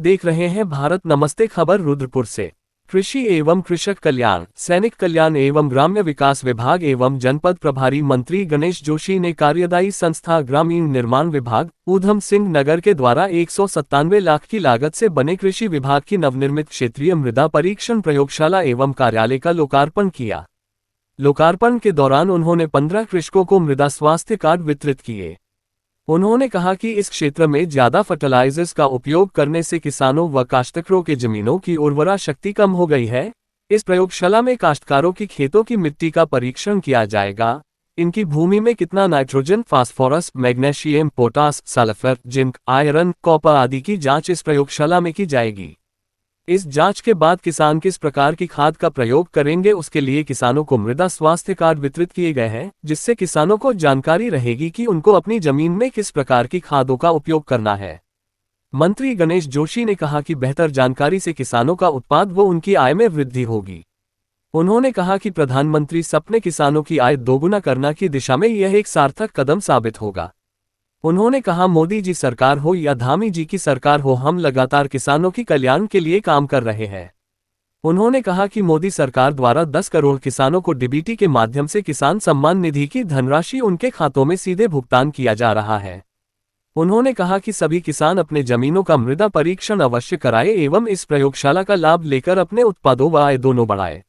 देख रहे हैं भारत नमस्ते खबर रुद्रपुर से। कृषि एवं कृषक कल्याण, सैनिक कल्याण एवं ग्राम्य विकास विभाग एवं जनपद प्रभारी मंत्री गणेश जोशी ने कार्यदायी संस्था ग्रामीण निर्माण विभाग ऊधम सिंह नगर के द्वारा 197 लाख की लागत से बने कृषि विभाग की नवनिर्मित क्षेत्रीय मृदा परीक्षण प्रयोगशाला एवं कार्यालय का लोकार्पण किया। लोकार्पण के दौरान उन्होंने 15 कृषकों को मृदा स्वास्थ्य कार्ड वितरित किए। उन्होंने कहा कि इस क्षेत्र में ज्यादा फर्टिलाइजर्स का उपयोग करने से किसानों व काश्तकारों के जमीनों की उर्वरा शक्ति कम हो गई है। इस प्रयोगशाला में काश्तकारों की खेतों की मिट्टी का परीक्षण किया जाएगा। इनकी भूमि में कितना nitrogen, phosphorus, magnesium, potash, sulphur, zinc, iron, copper आदि की जांच इस प्रयोगशाला में की जाएगी। इस जांच के बाद किसान किस प्रकार की खाद का प्रयोग करेंगे, उसके लिए किसानों को मृदा स्वास्थ्य कार्ड वितरित किए गए हैं, जिससे किसानों को जानकारी रहेगी कि उनको अपनी जमीन में किस प्रकार की खादों का उपयोग करना है। मंत्री गणेश जोशी ने कहा कि बेहतर जानकारी से किसानों का उत्पाद व उनकी आय में वृद्धि होगी। उन्होंने कहा कि प्रधानमंत्री सपने किसानों की आय दोगुना करने की दिशा में यह एक सार्थक कदम साबित होगा। उन्होंने कहा, मोदी जी सरकार हो या धामी जी की सरकार हो, हम लगातार किसानों की कल्याण के लिए काम कर रहे हैं। उन्होंने कहा कि मोदी सरकार द्वारा 10 करोड़ किसानों को डीबीटी के माध्यम से किसान सम्मान निधि की धनराशि उनके खातों में सीधे भुगतान किया जा रहा है। उन्होंने कहा कि सभी किसान अपने जमीनों का मृदा परीक्षण अवश्य कराएं एवं इस प्रयोगशाला का लाभ लेकर अपने उत्पादों व आय दोनों बढ़ाएं।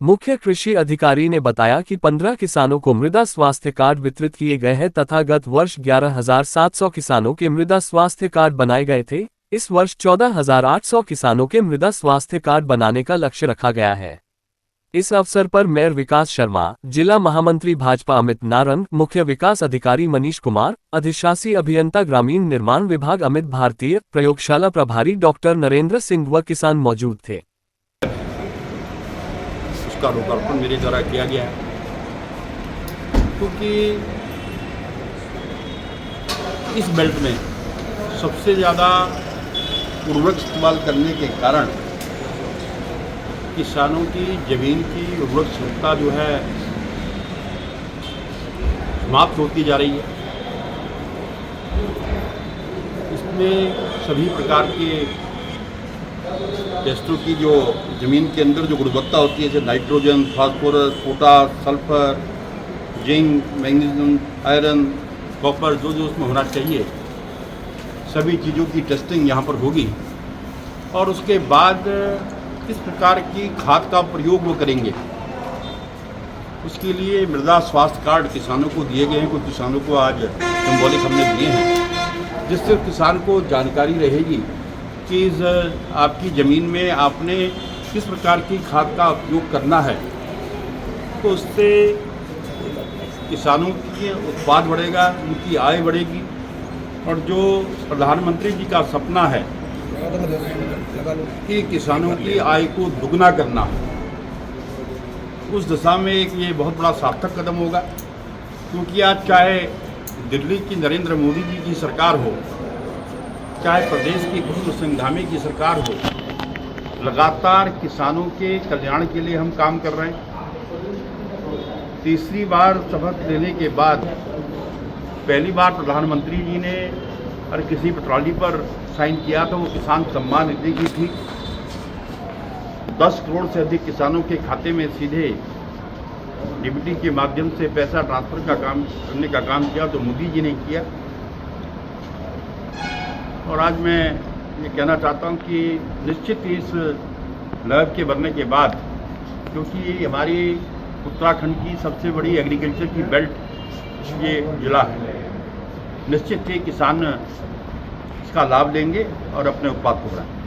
मुख्य कृषि अधिकारी ने बताया कि 15 किसानों को मृदा स्वास्थ्य कार्ड वितरित किए गए हैं तथा गत वर्ष 11,700 किसानों के मृदा स्वास्थ्य कार्ड बनाए गए थे। इस वर्ष 14,800 किसानों के मृदा स्वास्थ्य कार्ड बनाने का लक्ष्य रखा गया है। इस अवसर पर मेयर विकास शर्मा, जिला महामंत्री भाजपा अमित नारंग, मुख्य विकास अधिकारी मनीष कुमार, अधिशासी अभियंता ग्रामीण निर्माण विभाग अमित भारतीय, प्रयोगशाला प्रभारी डॉक्टर नरेंद्र सिंह व किसान मौजूद थे। उसका लोकार्पण मेरे द्वारा किया गया है, क्योंकि इस बेल्ट में सबसे ज़्यादा उर्वरक इस्तेमाल करने के कारण किसानों की ज़मीन की उर्वरक क्षमता जो है समाप्त होती जा रही है। इसमें सभी प्रकार के टेस्टों की जो ज़मीन के अंदर जो गुणवत्ता होती है, जैसे nitrogen, phosphorus, potash, sulphur, zinc, magnesium, iron, copper, जो उसमें होना चाहिए, सभी चीज़ों की टेस्टिंग यहाँ पर होगी। और उसके बाद किस प्रकार की खाद का प्रयोग वो करेंगे, उसके लिए मृदा स्वास्थ्य कार्ड किसानों को दिए गए हैं। कुछ किसानों को आज सिंबॉलिक हमने दिए हैं, जिससे किसान को जानकारी रहेगी कि आपकी ज़मीन में आपने किस प्रकार की खाद का उपयोग करना है। तो उससे किसानों की उत्पाद बढ़ेगा, उनकी आय बढ़ेगी, और जो प्रधानमंत्री जी का सपना है कि किसानों की आय को दुगना करना, उस दिशा में एक ये बहुत बड़ा सार्थक कदम होगा। क्योंकि आज चाहे दिल्ली की नरेंद्र मोदी जी की सरकार हो, चाहे प्रदेश की भूपेंद्र सिंह धामी की सरकार हो, लगातार किसानों के कल्याण के लिए हम काम कर रहे हैं। तीसरी बार शपथ लेने के बाद पहली बार प्रधानमंत्री जी ने हर किसी ट्रॉली पर साइन किया था, वो किसान सम्मान निधि की थी। 10 करोड़ से अधिक किसानों के खाते में सीधे डीबीटी के माध्यम से पैसा ट्रांसफर का काम करने का काम किया, तो मोदी जी ने किया। और आज मैं ये कहना चाहता हूँ कि निश्चित ही इस लैब के बनने के बाद, क्योंकि हमारी उत्तराखंड की सबसे बड़ी एग्रीकल्चर की बेल्ट ये जिला है, निश्चित ही किसान इसका लाभ लेंगे और अपने उत्पाद को बढ़ाएंगे।